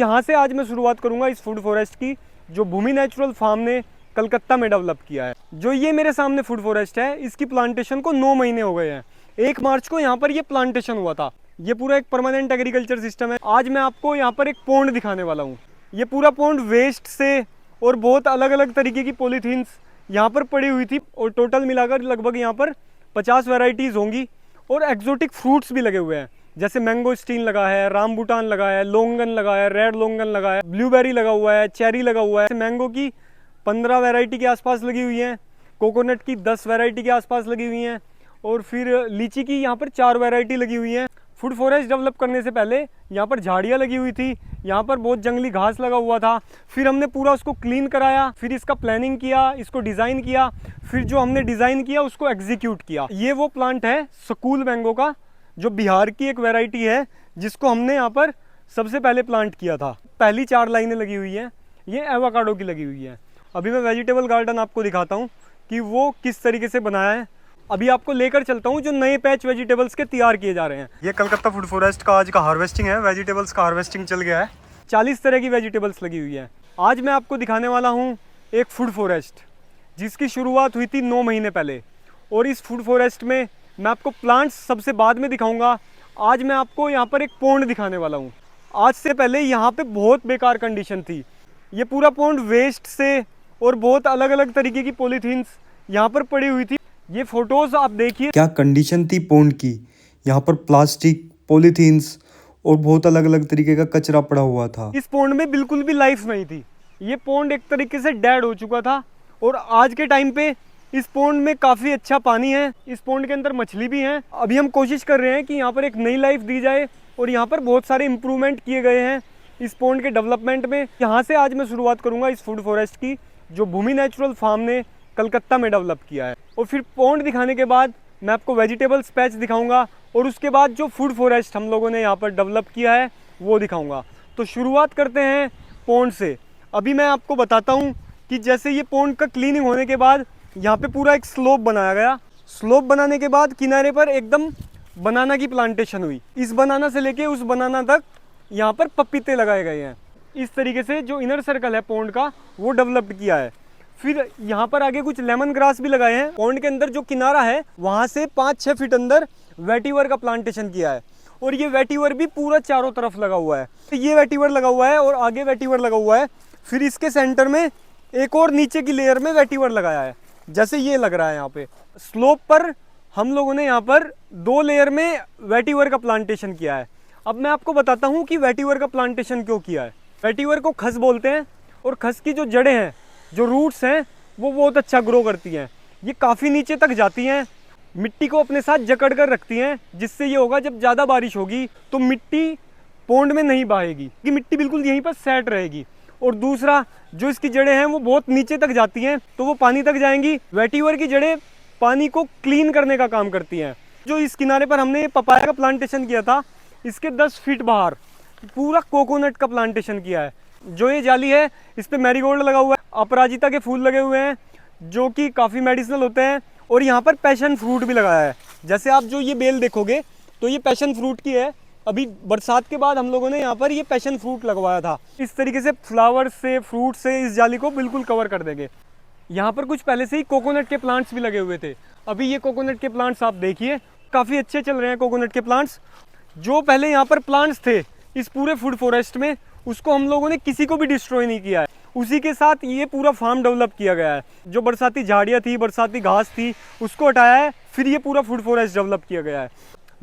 यहाँ से आज मैं शुरुआत करूँगा इस फूड फॉरेस्ट की, जो भूमि नेचुरल फार्म ने कलकत्ता में डेवलप किया है। जो ये मेरे सामने फूड फॉरेस्ट है, इसकी प्लांटेशन को 9 महीने हो गए हैं। 1 मार्च को यहाँ पर ये प्लांटेशन हुआ था। ये पूरा एक परमानेंट एग्रीकल्चर सिस्टम है। आज मैं आपको यहाँ पर एक पॉन्ड दिखाने वाला हूँ। ये पूरा पॉन्ड वेस्ट से और बहुत अलग अलग तरीके की पॉलीथीन्स यहाँ पर पड़ी हुई थी, और टोटल मिलाकर लगभग यहाँ पर 50 वेराइटीज़ होंगी। और एक्जोटिक फ्रूट्स भी लगे हुए हैं, जैसे मैंगो स्टीन लगा है, रामबुटान लगा है, लोंगन लगा है, रेड लोंगन लगा है, ब्लूबेरी लगा हुआ है, चेरी लगा हुआ है। मैंगो की 15 वैरायटी के आसपास लगी हुई हैं, कोकोनट की 10 वैरायटी के आसपास लगी हुई हैं, और फिर लीची की यहाँ पर 4 वैरायटी लगी हुई हैं। फूड फॉरेस्ट डेवलप करने से पहले यहाँ पर झाड़ियाँ लगी हुई थी, यहाँ पर बहुत जंगली घास लगा हुआ था। फिर हमने पूरा उसको क्लीन कराया, फिर इसका प्लानिंग किया, इसको डिज़ाइन किया, फिर जो हमने डिज़ाइन किया उसको एग्जीक्यूट किया। ये वो प्लांट है स्कूल मैंगो का, जो बिहार की एक वैरायटी है, जिसको हमने यहाँ पर सबसे पहले प्लांट किया था। पहली 4 लाइनें लगी हुई हैं, ये एवोकाडो की लगी हुई हैं। अभी मैं वेजिटेबल गार्डन आपको दिखाता हूँ कि वो किस तरीके से बनाया है। अभी आपको लेकर चलता हूँ जो नए पैच वेजिटेबल्स के तैयार किए जा रहे हैं। ये कलकत्ता फूड फॉरेस्ट का आज का हार्वेस्टिंग है। वेजिटेबल्स का हार्वेस्टिंग चल गया है। 40 तरह की वेजिटेबल्स लगी हुई है। आज मैं आपको दिखाने वाला हूँ एक फूड फॉरेस्ट, जिसकी शुरुआत हुई थी 9 महीने पहले। और इस फूड फॉरेस्ट में मैं आपको प्लांट्स सबसे बाद में दिखाऊंगा। आज मैं आपको यहाँ पर एक पॉन्ड दिखाने वाला हूँ। आज से पहले यहाँ पे बहुत बेकार कंडीशन थी। ये पूरा पॉन्ड वेस्ट से और बहुत अलग अलग तरीके की पॉलीथीन्स यहाँ पर पड़ी हुई थी। ये फोटोज आप देखिए क्या कंडीशन थी पॉन्ड की। यहाँ पर प्लास्टिक, पॉलीथीन्स और बहुत अलग अलग तरीके का कचरा पड़ा हुआ था। इस पॉन्ड में बिल्कुल भी लाइफ नहीं थी। ये पॉन्ड एक तरीके से डेड हो चुका था। और आज के टाइम पे इस पॉन्ड में काफ़ी अच्छा पानी है। इस पॉन्ड के अंदर मछली भी है। अभी हम कोशिश कर रहे हैं कि यहाँ पर एक नई लाइफ दी जाए, और यहाँ पर बहुत सारे इम्प्रूवमेंट किए गए हैं इस पॉन्ड के डेवलपमेंट में। यहाँ से आज मैं शुरुआत करूँगा इस फूड फॉरेस्ट की, जो भूमि नेचुरल फार्म ने कलकत्ता में डेवलप किया है। और फिर पॉन्ड दिखाने के बाद मैं आपको वेजिटेबल्स पैच दिखाऊंगा, और उसके बाद जो फूड फॉरेस्ट हम लोगों ने यहाँ पर डेवलप किया है वो दिखाऊंगा। तो शुरुआत करते हैं पॉन्ड से। अभी मैं आपको बताता हूँ कि जैसे ये पॉन्ड का क्लीनिंग होने के बाद यहाँ पे पूरा एक स्लोप बनाया गया। स्लोप बनाने के बाद किनारे पर एकदम बनाना की प्लांटेशन हुई। इस बनाना से लेके उस बनाना तक यहाँ पर पपीते लगाए गए हैं। इस तरीके से जो इनर सर्कल है पॉन्ड का, वो डेवलप्ड किया है। फिर यहाँ पर आगे कुछ लेमन ग्रास भी लगाए हैं। पॉन्ड के अंदर जो किनारा है, वहाँ से 5-6 फीट अंदर वेटिवर का प्लांटेशन किया है। और ये वेटिवर भी पूरा चारों तरफ लगा हुआ है। तो ये वेटिवर लगा हुआ है और आगे वेटिवर लगा हुआ है। फिर इसके सेंटर में एक और नीचे की लेयर में वेटिवर लगाया है, जैसे ये लग रहा है। यहाँ पे स्लोप पर हम लोगों ने यहाँ पर 2 लेयर में वेटिवर का प्लांटेशन किया है। अब मैं आपको बताता हूँ कि वेटिवर का प्लांटेशन क्यों किया है। वेटिवर को खस बोलते हैं, और खस की जो जड़ें हैं, जो रूट्स हैं, वो बहुत अच्छा ग्रो करती हैं। ये काफ़ी नीचे तक जाती हैं, मिट्टी को अपने साथ जकड़ कर रखती हैं, जिससे ये होगा जब ज़्यादा बारिश होगी तो मिट्टी पॉन्ड में नहीं बहेगी, कि मिट्टी बिल्कुल यहीं पर सेट रहेगी। और दूसरा, जो इसकी जड़ें हैं वो बहुत नीचे तक जाती हैं, तो वो पानी तक जाएंगी। वेटिवर की जड़ें पानी को क्लीन करने का काम करती हैं। जो इस किनारे पर हमने पपाया का प्लांटेशन किया था, इसके 10 फीट बाहर पूरा कोकोनट का प्लांटेशन किया है। जो ये जाली है, इस पर मैरीगोल्ड लगा हुआ है, अपराजिता के फूल लगे हुए हैं, जो कि काफ़ी मेडिसिनल होते हैं। और यहाँ पर पैशन फ्रूट भी लगाया है। जैसे आप जो ये बेल देखोगे तो ये पैशन फ्रूट की है। अभी बरसात के बाद हम लोगों ने यहाँ पर ये पैशन फ्रूट लगवाया था। इस तरीके से फ्लावर से, फ्रूट से इस जाली को बिल्कुल कवर कर देंगे। यहाँ पर कुछ पहले से ही कोकोनट के प्लांट्स भी लगे हुए थे। अभी ये कोकोनट के प्लांट्स आप देखिए, काफ़ी अच्छे चल रहे हैं कोकोनट के प्लांट्स। जो पहले यहाँ पर प्लांट्स थे इस पूरे फूड फॉरेस्ट में, उसको हम लोगों ने किसी को भी डिस्ट्रॉय नहीं किया है। उसी के साथ ये पूरा फार्म डेवलप किया गया है। जो बरसाती झाड़ियाँ थी, बरसाती घास थी, उसको हटाया है, फिर ये पूरा फूड फॉरेस्ट डेवलप किया गया है।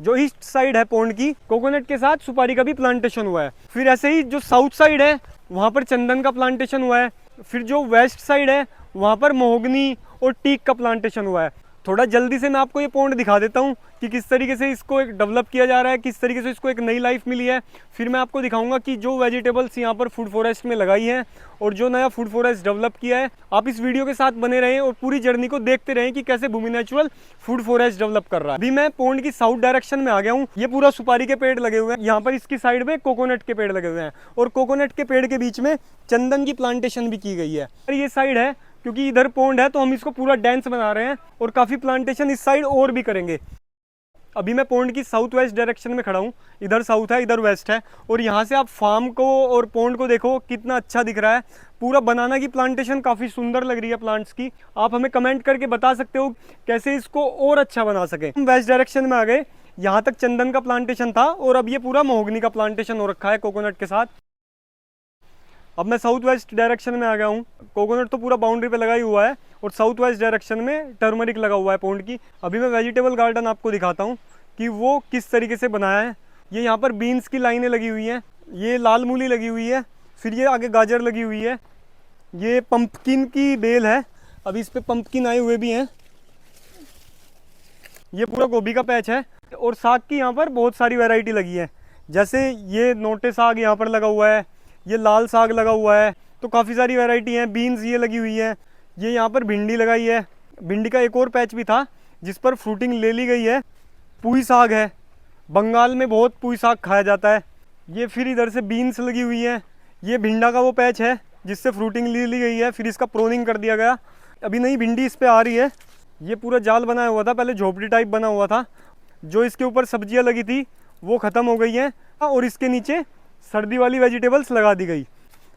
जो ईस्ट साइड है पॉन्ड की, कोकोनट के साथ सुपारी का भी प्लांटेशन हुआ है। फिर ऐसे ही जो साउथ साइड है, वहाँ पर चंदन का प्लांटेशन हुआ है। फिर जो वेस्ट साइड है, वहाँ पर महोगनी और टीक का प्लांटेशन हुआ है। थोड़ा जल्दी से मैं आपको ये पॉन्ड दिखा देता हूँ कि किस तरीके से इसको एक डेवलप किया जा रहा है, किस तरीके से इसको एक नई लाइफ मिली है। फिर मैं आपको दिखाऊंगा कि जो वेजिटेबल्स यहाँ पर फूड फॉरेस्ट में लगाई हैं और जो नया फूड फॉरेस्ट डेवलप किया है। आप इस वीडियो के साथ बने रहें और पूरी जर्नी को देखते रहें कि कैसे भूमि नेचुरल फूड फॉरेस्ट डेवलप कर रहा है। अभी मैं पॉन्ड की साउथ डायरेक्शन में आ गया हूँ। ये पूरा सुपारी के पेड़ लगे हुए हैं। यहाँ पर इसकी साइड में कोकोनट के पेड़ लगे हुए हैं, और कोकोनट के पेड़ के बीच में चंदन की प्लांटेशन भी की गई है। और ये साइड है, क्योंकि इधर पॉन्ड है तो हम इसको पूरा डेंस बना रहे हैं, और काफ़ी प्लांटेशन इस साइड और भी करेंगे। अभी मैं पॉन्ड की साउथ वेस्ट डायरेक्शन में खड़ा हूँ। इधर साउथ है, इधर वेस्ट है, और यहाँ से आप फार्म को और पॉन्ड को देखो कितना अच्छा दिख रहा है। पूरा बनाना की प्लांटेशन काफ़ी सुंदर लग रही है प्लांट्स की। आप हमें कमेंट करके बता सकते हो कैसे इसको और अच्छा बना सके। हम वेस्ट डायरेक्शन में आ गए। यहाँ तक चंदन का प्लांटेशन था और अब ये पूरा महोगनी का प्लांटेशन हो रखा है कोकोनट के साथ। अब मैं साउथ वेस्ट डायरेक्शन में आ गया हूँ। कोकोनट तो पूरा बाउंड्री पे लगा ही हुआ है और साउथ वेस्ट डायरेक्शन में टर्मरिक लगा हुआ है पॉन्ड की। अभी मैं वेजिटेबल गार्डन आपको दिखाता हूँ कि वो किस तरीके से बनाया है। ये यहाँ पर बीन्स की लाइनें लगी हुई हैं, ये लाल मूली लगी हुई है, फिर ये आगे गाजर लगी हुई है, ये पंपकिन की बेल है, अभी इस पर पंपकिन आए हुए भी हैं। ये पूरा गोभी का पैच है और साग की यहाँ पर बहुत सारी वैरायटी लगी है। जैसे ये नोटे साग यहाँ पर लगा हुआ है, ये लाल साग लगा हुआ है, तो काफ़ी सारी वैरायटी हैं। बीन्स ये लगी हुई है, ये यहाँ पर भिंडी लगाई है। भिंडी का एक और पैच भी था जिस पर फ्रूटिंग ले ली गई है। पुई साग है, बंगाल में बहुत पुई साग खाया जाता है। ये फिर इधर से बीन्स लगी हुई है। ये भिंडा का वो पैच है जिससे फ्रूटिंग ले ली गई है, फिर इसका प्रोनिंग कर दिया गया। अभी नई भिंडी इस पर आ रही है। ये पूरा जाल बनाया हुआ था, पहले झोपड़ी टाइप बना हुआ था। जो इसके ऊपर सब्जियां लगी थी वो ख़त्म हो गई हैं और इसके नीचे सर्दी वाली वेजिटेबल्स लगा दी गई।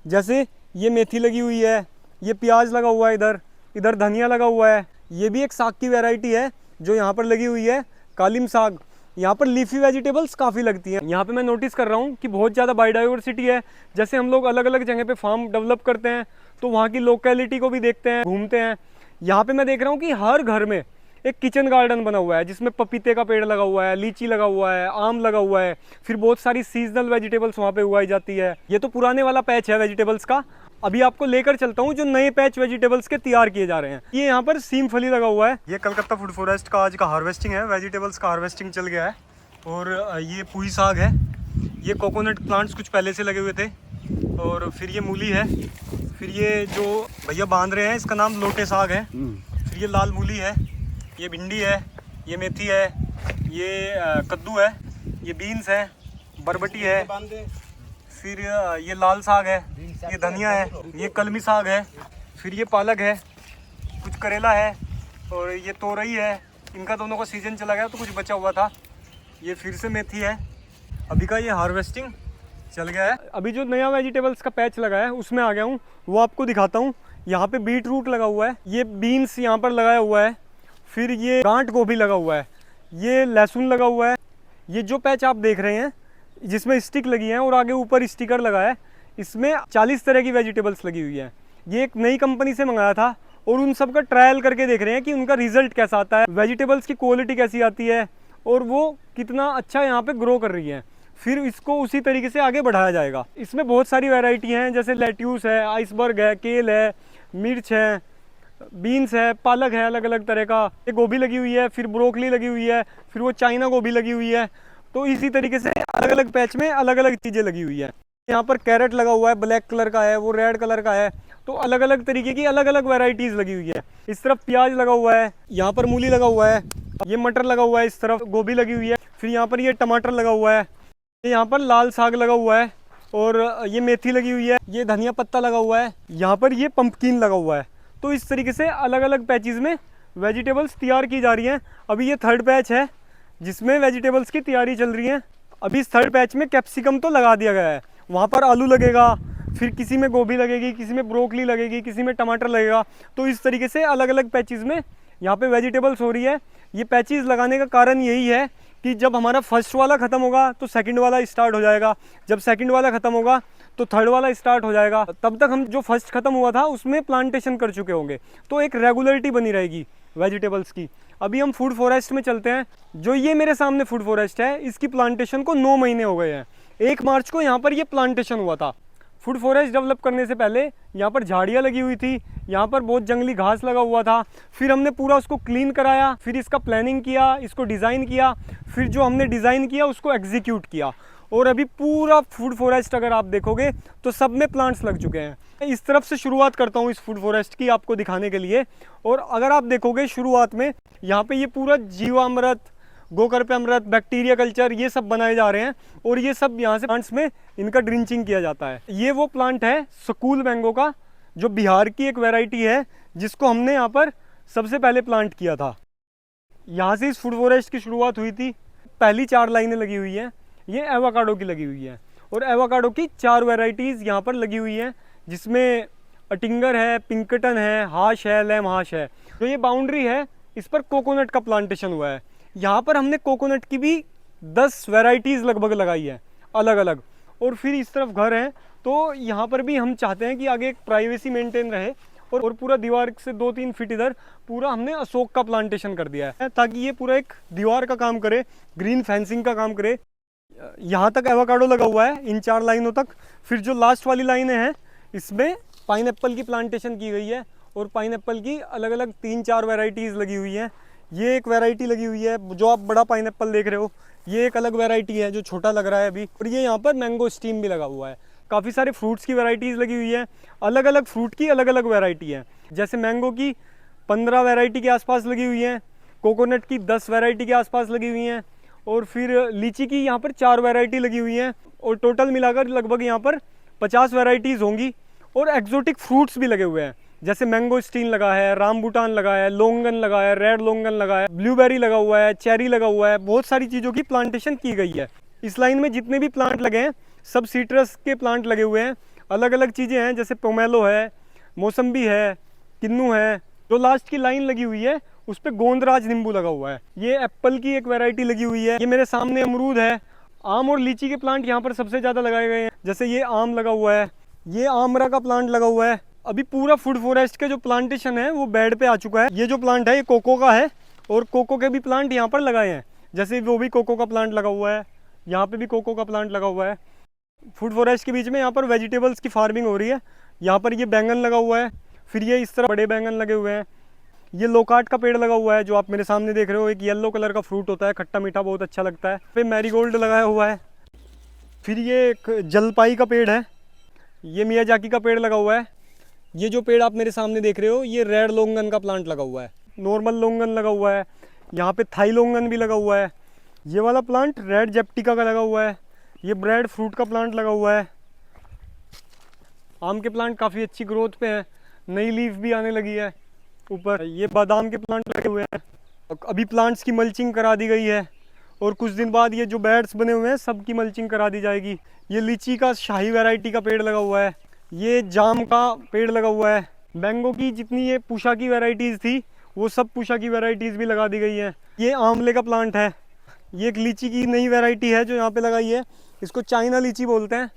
जैसे ये मेथी लगी हुई है, ये प्याज लगा हुआ है, इधर इधर धनिया लगा हुआ है। ये भी एक साग की वैरायटी है जो यहाँ पर लगी हुई है, कालिम साग। यहाँ पर लीफी वेजिटेबल्स काफ़ी लगती हैं। यहाँ पे मैं नोटिस कर रहा हूँ कि बहुत ज़्यादा बायोडाइवर्सिटी है। जैसे हम लोग अलग अलग जगह पे फार्म डेवलप करते हैं तो वहाँ की लोकेलिटी को भी देखते हैं, घूमते हैं। यहाँ पे मैं देख रहा हूँ कि हर घर में एक किचन गार्डन बना हुआ है जिसमें पपीते का पेड़ लगा हुआ है, लीची लगा हुआ है, आम लगा हुआ है, फिर बहुत सारी सीजनल वेजिटेबल्स वहाँ पे उगाई जाती है। ये तो पुराने वाला पैच है वेजिटेबल्स का। अभी आपको लेकर चलता हूँ जो नए पैच वेजिटेबल्स के तैयार किए जा रहे हैं। ये यहाँ पर सीम फली लगा हुआ है। ये कलकत्ता फूड फॉरेस्ट का आज का हार्वेस्टिंग है, वेजिटेबल्स का हार्वेस्टिंग चल गया है। और ये पुई साग है, ये कोकोनट प्लांट्स कुछ पहले से लगे हुए थे, और फिर ये मूली है, फिर ये जो भैया बांध रहे हैं इसका नाम लोटे साग है, फिर ये लाल मूली है, ये भिंडी है, ये मेथी है, ये कद्दू है, ये बीन्स है, बरबटी है, फिर ये लाल साग है, ये धनिया है, ये कलमी साग है, फिर ये पालक है, कुछ करेला है, और ये तोरई है। इनका दोनों का सीजन चला गया तो कुछ बचा हुआ था। ये फिर से मेथी है। अभी का ये हार्वेस्टिंग चल गया है। अभी जो नया वेजिटेबल्स का पैच लगा है उसमें आ गया हूँ, वो आपको दिखाता हूँ। यहाँ पे बीट रूट लगा हुआ है, ये बीन्स यहाँ पर लगाया हुआ है, फिर ये गांठ गोभी लगा हुआ है, ये लहसुन लगा हुआ है। ये जो पैच आप देख रहे हैं जिसमें स्टिक लगी है और आगे ऊपर स्टिकर लगा है, इसमें 40 तरह की वेजिटेबल्स लगी हुई है। ये एक नई कंपनी से मंगाया था और उन सब का ट्रायल करके देख रहे हैं कि उनका रिजल्ट कैसा आता है, वेजिटेबल्स की क्वालिटी कैसी आती है और वो कितना अच्छा यहाँ पे ग्रो कर रही है। फिर इसको उसी तरीके से आगे बढ़ाया जाएगा। इसमें बहुत सारी वैरायटी हैं, जैसे लेट्यूस है, आइसबर्ग है, केल है, मिर्च है, बीन्स है, पालक है, अलग अलग तरह का। ये गोभी लगी हुई है, फिर ब्रोकली लगी हुई है, फिर वो चाइना गोभी लगी हुई है। तो इसी तरीके से अलग अलग पैच में अलग अलग चीज़ें लगी हुई है। यहाँ पर कैरेट लगा हुआ है, ब्लैक कलर का है, वो रेड कलर का है। तो अलग अलग तरीके की अलग अलग वैरायटीज़ लगी हुई है। इस तरफ प्याज लगा हुआ है, यहाँ पर मूली लगा हुआ है, ये मटर लगा हुआ है, इस तरफ गोभी लगी हुई है, फिर यहाँ पर ये टमाटर लगा हुआ है, यहाँ पर लाल साग लगा हुआ है, और ये मेथी लगी हुई है, ये धनिया पत्ता लगा हुआ है, यहाँ पर ये पंपकिन लगा हुआ है। तो इस तरीके से अलग अलग पैचेस में वेजिटेबल्स तैयार की जा रही हैं। अभी ये थर्ड पैच है जिसमें वेजिटेबल्स की तैयारी चल रही है। अभी इस थर्ड पैच में कैप्सिकम तो लगा दिया गया है, वहाँ पर आलू लगेगा, फिर किसी में गोभी लगेगी, किसी में ब्रोकली लगेगी, किसी में टमाटर लगेगा। तो इस तरीके से अलग अलग पैचेस में यहाँ पे वेजिटेबल्स हो रही है। ये पैचेस लगाने का कारण यही है कि जब हमारा फर्स्ट वाला ख़त्म होगा तो सेकंड वाला स्टार्ट हो जाएगा, जब सेकंड वाला ख़त्म होगा तो थर्ड वाला स्टार्ट हो जाएगा। तब तक हम जो फर्स्ट ख़त्म हुआ था उसमें प्लांटेशन कर चुके होंगे, तो एक रेगुलरिटी बनी रहेगी वेजिटेबल्स की। अभी हम फूड फॉरेस्ट में चलते हैं। जो ये मेरे सामने फूड फॉरेस्ट है, इसकी प्लांटेशन को 9 महीने हो गए हैं। 1 मार्च को यहाँ पर ये प्लांटेशन हुआ था। फूड फॉरेस्ट डेवलप करने से पहले यहाँ पर झाड़ियाँ लगी हुई थी, यहाँ पर बहुत जंगली घास लगा हुआ था। फिर हमने पूरा उसको क्लीन कराया, फिर इसका प्लानिंग किया, इसको डिज़ाइन किया, फिर जो हमने डिज़ाइन किया उसको एग्जीक्यूट किया, और अभी पूरा फूड फॉरेस्ट अगर आप देखोगे तो सब में प्लांट्स लग चुके हैं। इस तरफ से शुरुआत करता हूँ इस फूड फॉरेस्ट की आपको दिखाने के लिए। और अगर आप देखोगे शुरुआत में यहाँ पे ये पूरा जीवामृत, गोकर्प अमृत, बैक्टीरिया कल्चर, ये सब बनाए जा रहे हैं, और ये सब यहाँ से प्लांट्स में इनका ड्रिंचिंग किया जाता है। ये वो प्लांट है स्कूल मैंगो का, जो बिहार की एक वैरायटी है, जिसको हमने यहाँ पर सबसे पहले प्लांट किया था। यहाँ से इस फूड फॉरेस्ट की शुरुआत हुई थी। पहली 4 लाइनें लगी हुई हैं ये एवोकाडो की लगी हुई हैं, और एवोकाडो की 4 वैरायटीज़ यहाँ पर लगी हुई हैं, जिसमें अटिंगर है, पिंकटन है, हाश है, लैम हाश है। तो ये बाउंड्री है, इस पर कोकोनट का प्लांटेशन हुआ है। यहाँ पर हमने कोकोनट की भी 10 वैरायटीज़ लगभग लगाई है अलग अलग। और फिर इस तरफ घर है, तो यहाँ पर भी हम चाहते हैं कि आगे एक प्राइवेसी मेंटेन रहे, और पूरा दीवार से 2-3 फीट इधर पूरा हमने अशोक का प्लांटेशन कर दिया है, ताकि ये पूरा एक दीवार का काम करे, ग्रीन फेंसिंग का काम करे। यहाँ तक एवोकाडो लगा हुआ है इन 4 लाइनों तक। फिर जो लास्ट वाली लाइनें हैं इसमें पाइनएप्पल की प्लांटेशन की गई है, और पाइनएप्पल की अलग अलग 3-4 वैरायटीज़ लगी हुई हैं। ये एक वैरायटी लगी हुई है जो आप बड़ा पाइनएप्पल देख रहे हो, ये एक अलग वैरायटी है जो छोटा लग रहा है अभी। और ये यहाँ पर मैंगो स्टीम भी लगा हुआ है। काफ़ी सारे फ्रूट्स की वैरायटीज़ लगी हुई है, अलग अलग फ्रूट की अलग अलग वैरायटी है। जैसे मैंगो की 15 वैरायटी के आसपास लगी हुई हैं, कोकोनट की 10 वैरायटी के आसपास लगी हुई हैं, और फिर लीची की यहाँ पर 4 वैरायटी लगी हुई हैं, और टोटल मिलाकर लगभग यहाँ पर 50 वैरायटीज़ होंगी। और एक्जोटिक फ्रूट्स भी लगे हुए हैं, जैसे मैंगो स्टीन लगा है, रामबुटान लगा है, लोंगन लगा है, रेड लोंगन लगा है, ब्लूबेरी लगा हुआ है, चेरी लगा हुआ है। बहुत सारी चीज़ों की प्लांटेशन की गई है। इस लाइन में जितने भी प्लांट लगे हैं सब सीट्रस के प्लांट लगे हुए हैं। अलग अलग चीज़ें हैं, जैसे पोमेलो है, मौसम्बी है, किन्नू है। जो लास्ट की लाइन लगी हुई है उस पर गोंदराज नींबू लगा हुआ है। ये एप्पल की एक वैरायटी लगी हुई है। ये मेरे सामने अमरूद है। आम और लीची के प्लांट यहाँ पर सबसे ज़्यादा लगाए गए हैं, जैसे ये आम लगा हुआ है, ये आमरा का प्लांट लगा हुआ है। अभी पूरा फूड फॉरेस्ट के जो प्लांटेशन है वो बेड पे आ चुका है। ये जो प्लांट है ये कोको का है, और कोको के भी प्लांट यहाँ पर लगाए हैं, जैसे वो भी कोको का प्लांट लगा हुआ है, यहाँ पे भी कोको का प्लांट लगा हुआ है। फूड फॉरेस्ट के बीच में यहाँ पर वेजिटेबल्स की फार्मिंग हो रही है। यहाँ पर ये बैंगन लगा हुआ है, फिर ये इस तरह बड़े बैंगन लगे हुए हैं। ये लोकाट का पेड़ लगा हुआ है जो आप मेरे सामने देख रहे हो, एक येलो कलर का फ्रूट होता है, खट्टा मीठा, बहुत अच्छा लगता है। फिर मैरीगोल्ड लगाया हुआ है। फिर ये एक जलपाई का पेड़ है, ये मियाजाकी का पेड़ लगा हुआ है। ये जो पेड़ आप मेरे सामने देख रहे हो ये रेड लोंगन का प्लांट लगा हुआ है। नॉर्मल लोंगन लगा हुआ है, यहाँ पे थाई लोंगन भी लगा हुआ है। ये वाला प्लांट रेड जेप्टिका का लगा हुआ है। ये ब्रेड फ्रूट का प्लांट लगा हुआ है। आम के प्लांट काफ़ी अच्छी ग्रोथ पे हैं, नई लीफ भी आने लगी है ऊपर। ये बादाम के प्लांट लगे हुए हैं। अभी प्लांट्स की मल्चिंग करा दी गई है, और कुछ दिन बाद ये जो बेड्स बने हुए हैं सब की मल्चिंग करा दी जाएगी। ये लीची का शाही वैरायटी का पेड़ लगा हुआ है। ये जाम का पेड़ लगा हुआ है। मैंगो की जितनी ये पूषा की वैरायटीज़ थी वो सब पूषा की वैरायटीज़ भी लगा दी गई हैं। ये आंवले का प्लांट है। ये एक लीची की नई वैरायटी है जो यहाँ पे लगाई है, इसको चाइना लीची बोलते हैं।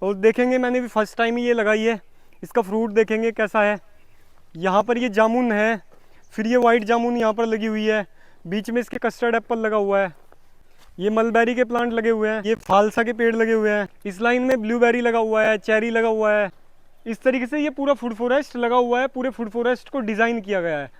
और देखेंगे, मैंने भी फर्स्ट टाइम ही ये लगाई है, इसका फ्रूट देखेंगे कैसा है। यहाँ पर ये जामुन है, फिर ये वाइट जामुन यहाँ पर लगी हुई है, बीच में इसके कस्टर्ड एप्पल लगा हुआ है। ये मलबेरी के प्लांट लगे हुए हैं। ये फालसा के पेड़ लगे हुए हैं। इस लाइन में ब्लूबेरी लगा हुआ है, चेरी लगा हुआ है। इस तरीके से ये पूरा फूड फॉरेस्ट लगा हुआ है। पूरे फूड फॉरेस्ट को डिज़ाइन किया गया है।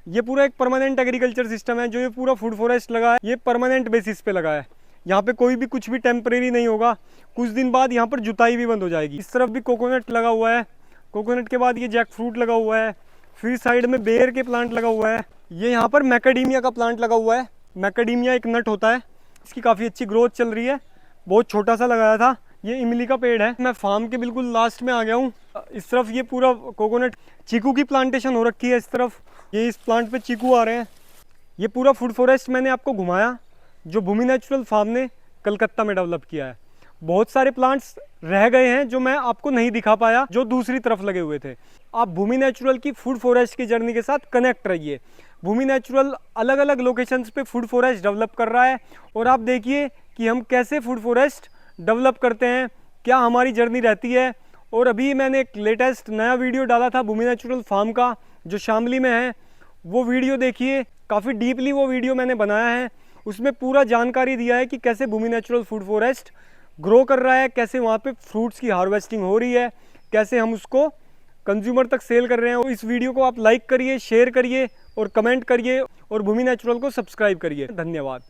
ये पूरा एक परमानेंट एग्रीकल्चर सिस्टम है। जो ये पूरा फूड फॉरेस्ट लगा है ये परमानेंट बेसिस पे लगा है। यहाँ पे कोई भी कुछ भी टेम्परेरी नहीं होगा। कुछ दिन बाद यहाँ पर जुताई भी बंद हो जाएगी। इस तरफ भी कोकोनट लगा हुआ है। कोकोनट के बाद ये जैक फ्रूट लगा हुआ है। फिर साइड में बेर के प्लांट लगा हुआ है। ये यहाँ पर मैकेडेमिया का प्लांट लगा हुआ है। मैकेडेमिया एक नट होता है, इसकी काफ़ी अच्छी ग्रोथ चल रही है। बहुत छोटा सा लगाया था। ये इमली का पेड़ है। मैं फार्म के बिल्कुल लास्ट में आ गया हूँ। इस तरफ ये पूरा कोकोनट, चीकू की प्लांटेशन हो रखी है इस तरफ। ये इस प्लांट पे चीकू आ रहे हैं। ये पूरा फूड फॉरेस्ट मैंने आपको घुमाया जो भूमि नेचुरल फार्म ने कलकत्ता में डेवलप किया है। बहुत सारे प्लांट्स रह गए हैं जो मैं आपको नहीं दिखा पाया, जो दूसरी तरफ लगे हुए थे। आप भूमि नेचुरल की फूड फॉरेस्ट की जर्नी के साथ कनेक्ट रहिए। भूमि नेचुरल अलग अलग लोकेशंस पे फूड फॉरेस्ट डेवलप कर रहा है, और आप देखिए कि हम कैसे फूड फॉरेस्ट डेवलप करते हैं, क्या हमारी जर्नी रहती है। और अभी मैंने एक लेटेस्ट नया वीडियो डाला था भूमि नेचुरल फार्म का जो शामली में है, वो वीडियो देखिए। काफ़ी डीपली वो वीडियो मैंने बनाया है। उसमें पूरा जानकारी दिया है कि कैसे भूमि नेचुरल फूड फॉरेस्ट ग्रो कर रहा है, कैसे वहाँ पे फ्रूट्स की हार्वेस्टिंग हो रही है, कैसे हम उसको कंज्यूमर तक सेल कर रहे हैं। इस वीडियो को आप लाइक करिए, शेयर करिए और कमेंट करिए, और भूमि नेचुरल को सब्सक्राइब करिए। धन्यवाद।